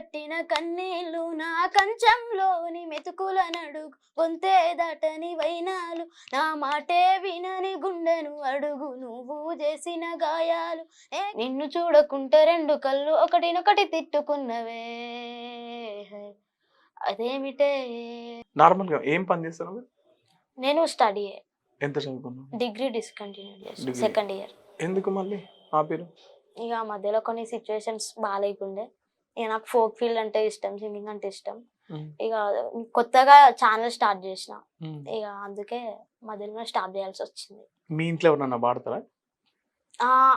గట్టిన కన్నీళ్ళు నా కంచంలోని మెతుకుల నడుగు గొంతే దాటని వైనాలు నా మాటే వినని గుండెను అడుగు నువ్వు చేసిన గాయాలు నిన్ను చూడకుంటే రెండు కళ్ళు ఒకటినొకటి తిట్టుకున్నవే అదేమిటే. నార్మల్ గా ఏం పని చేస్తాను? నేను స్టడీ ఎంత చదువుకున్నావు? డిగ్రీ డిస్కంటిన్యూ చేస్తాను, సెకండ్ ఇయర్. ఎందుకు మళ్ళీ ఆపిరు? ఇక మధ్యలో కొన్ని సిచ్యువేషన్స్ బాగాలేకుండే. ఇక నాకు ఫోక్ ఫీల్డ్ అంటే ఇష్టం, సింగింగ్ అంటే ఇష్టం. ఇక కొత్తగా ఛానల్ స్టార్ట్ చేసిన, ఇక అందుకే మధ్యలో స్టాప్ చేయాల్సి వచ్చింది. మీ ఇంట్లో ఎవరన్నా పాడతారా?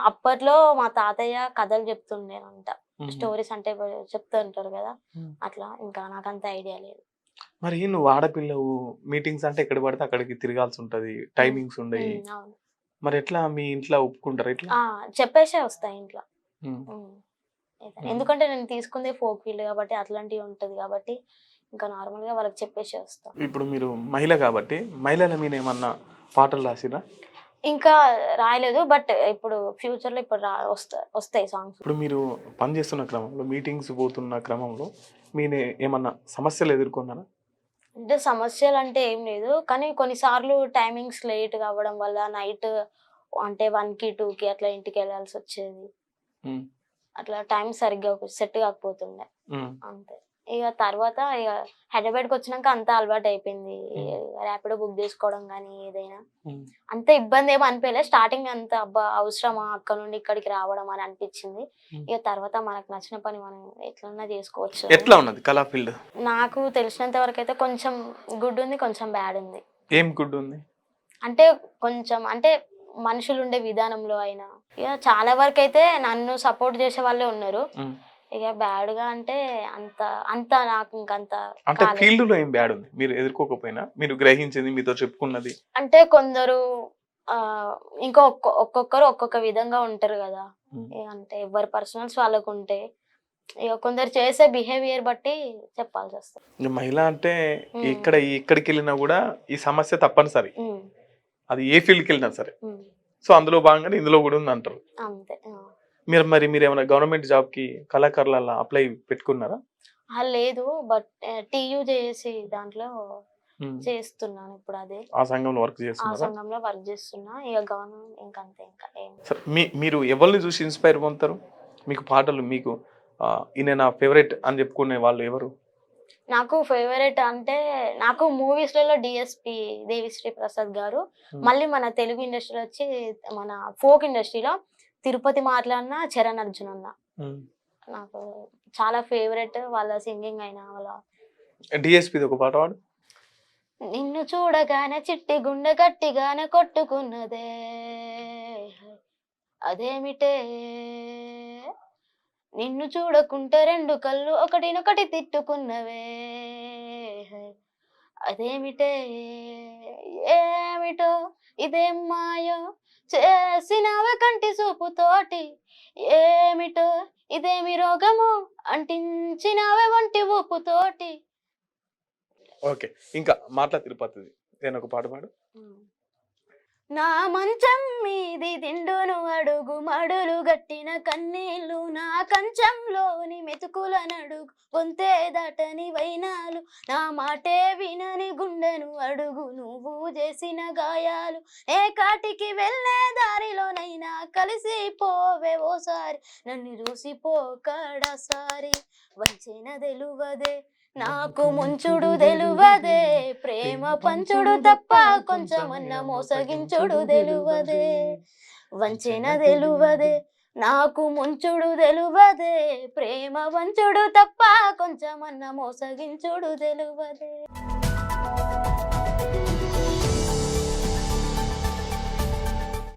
అప్పట్లో మా తాతయ్య కథలు చెప్తుండేనంట, స్టోరీస్ అంటే చెప్తూ ఉంటారు కదా అట్లా. ఇంకా నాకు అంత ఐడియా లేదు. మరి నువ్వు ఆడపిల్లవు, మీటింగ్స్ అంటే ఎక్కడ పడితే అక్కడికి తిరగాల్సి ఉంటది, టైమింగ్స్ ఉండయి. మరి ఎట్లా మీ ఇంట్లో ఒప్పుకుంటారు? ఎట్లా చెప్పేసే వస్తాయి ఇంట్లో. ఎందుకంటే నేను తీసుకుందే ఫోక్ ఫీల్డ్ కాబట్టి అట్లాంటివి ఉంటది కాబట్టి ఇంకా నార్మల్ గా వాళ్ళకి చెప్పేసి వస్తాం. ఇప్పుడు మీరు మహిళ కాబట్టి మహిళల మీద ఏమన్నా పాటలు రాసిరా? ఇంకా రాయలేదు, బట్ ఇప్పుడు ఫ్యూచర్ లో ఇప్పుడు వస్తాయి సాంగ్స్. ఇప్పుడు మీరు పని చేస్తున్న క్రమంలో, మీటింగ్స్ పోతున్న క్రమంలో మీరు ఏమన్నా సమస్యలు ఎదుర్కొన్నారా? అంటే సమస్యలు అంటే ఏం లేదు, కానీ కొన్నిసార్లు టైమింగ్స్ లేట్ అవ్వడం వల్ల నైట్ అంటే 1కి 2కి అట్లా ఇంటికి వెళ్ళాల్సి వచ్చేది. అట్లా టైం సరిగ్గా సెట్ కాకపోతుండే అంతే. ఇక తర్వాత ఇక హైదరాబాద్కి వచ్చినాక అంతా అలవాటు అయిపోయింది. ర్యాపిడో బుక్ చేసుకోవడం కానీ ఏదైనా అంత ఇబ్బంది ఏమో అనిపించలేదు. స్టార్టింగ్ అంత అబ్బా అవసరమా అక్కడ నుండి ఇక్కడికి రావడం అని అనిపించింది. ఇక తర్వాత మనకు నచ్చిన పని మనం ఎట్లన్నా చేసుకోవచ్చు. ఎట్లా ఉన్నది కళా ఫీల్డ్? నాకు తెలిసినంత వరకు అయితే కొంచెం గుడ్ ఉంది, కొంచెం బ్యాడ్ ఉంది. ఏం గుడ్ ఉంది అంటే కొంచెం అంటే మనుషులు ఉండే విధానంలో అయినా ఇక చాలా వరకు అయితే నన్ను సపోర్ట్ చేసే వాళ్ళే ఉన్నారు. ఇక బ్యాడ్ గా అంటే అంత అంత నాకు ఇంకంత అంటే ఫీల్డ్ లో ఏం బ్యాడ్ ఉంది మీరు ఎదుర్కోకపోయినా, మీరు గ్రహించింది, మీతో చెప్పుకున్నది? అంటే కొందరు ఇంకా ఒక్కొక్కరు ఒక్కొక్క విధంగా ఉంటారు కదా. అంటే ఎవరి పర్సనల్స్ వాళ్ళకు ఉంటే ఇక కొందరు చేసే బిహేవియర్ బట్టి చెప్పాల్సి వస్తుంది. మహిళ అంటే ఎక్కడికి వెళ్ళినా కూడా ఈ సమస్య తప్పనిసరి, అది ఏ ఫీల్డ్కి వెళ్ళినా సరే. సో అందులో భాగంగానే ఇందులో కూడా ఉంది అంటారు. అంతే. మీరు ఏమైనా గవర్నమెంట్ జాబ్ కి కళాకారుల అప్లై పెట్టుకున్నారా? లేదు, బట్ టీయూ చేసి దాంట్లో చేస్తున్నాను ఇప్పుడు. అదే ఆ సంఘంలో వర్క్ చేస్తున్నా. ఇక గవర్నమెంట్ ఇంకంతే. ఇంకా మీరు ఎవరిని చూసి ఇన్స్పైర్ పొందుతారు? మీకు పాటలు, మీకు ఈయన నా ఫేవరెట్ అని చెప్పుకునే వాళ్ళు ఎవరు? నాకు ఫేవరెట్ అంటే నాకు మూవీస్లలో డిఎస్పి దేవిశ్రీ ప్రసాద్ గారు, మళ్ళీ మన తెలుగు ఇండస్ట్రీలో వచ్చి మన ఫోక్ ఇండస్ట్రీలో తిరుపతి మాట్లాడిన చరణ్ అర్జున్ అన్న నాకు చాలా ఫేవరెట్. వాళ్ళ సింగింగ్ అయినా వాళ్ళ డిఎస్పి ఒక పాట పాడు. నిన్ను చూడగానే చిట్టి గుండె గట్టిగానే కొట్టుకున్నదే అదేమిటే, నిన్ను చూడకుంటే రెండు కళ్ళు ఒకటినొకటి తిట్టుకున్నవే అదేమిటే, ఏమిటో ఇదేం మాయో చేసినవే కంటి చూపుతోటి, ఏమిటో ఇదేమి రోగము అంటించినవే వంటి ఊపుతోటి. ఓకే, ఇంకా మాటల తిరుపతిది నేను ఒక పాట పాడు. నా మంచం మీది దిండును అడుగు మడులు గట్టిన కన్నీళ్ళు నా కంచంలోని మెతుకుల నడుగు గొంతే దాటని వైనాలు నా మాటే వినని గుండెను అడుగు నువ్వు చేసిన గాయాలు ఏ కాటికి వెళ్ళే దారిలోనైనా కలిసి పోవే ఓసారి నన్ను చూసిపోకడసారి వంచిన తెలువదే నాకు ముంచుడు తెలువదే ప్రేమ పంచుడు తప్ప కొంచెమన్న మోసగించుడు తెలువదే వంచెన తెలువదే నాకు ముంచుడు తెలువదే ప్రేమ వంచుడు తప్ప కొంచెమన్న మోసగించుడు తెలువదే.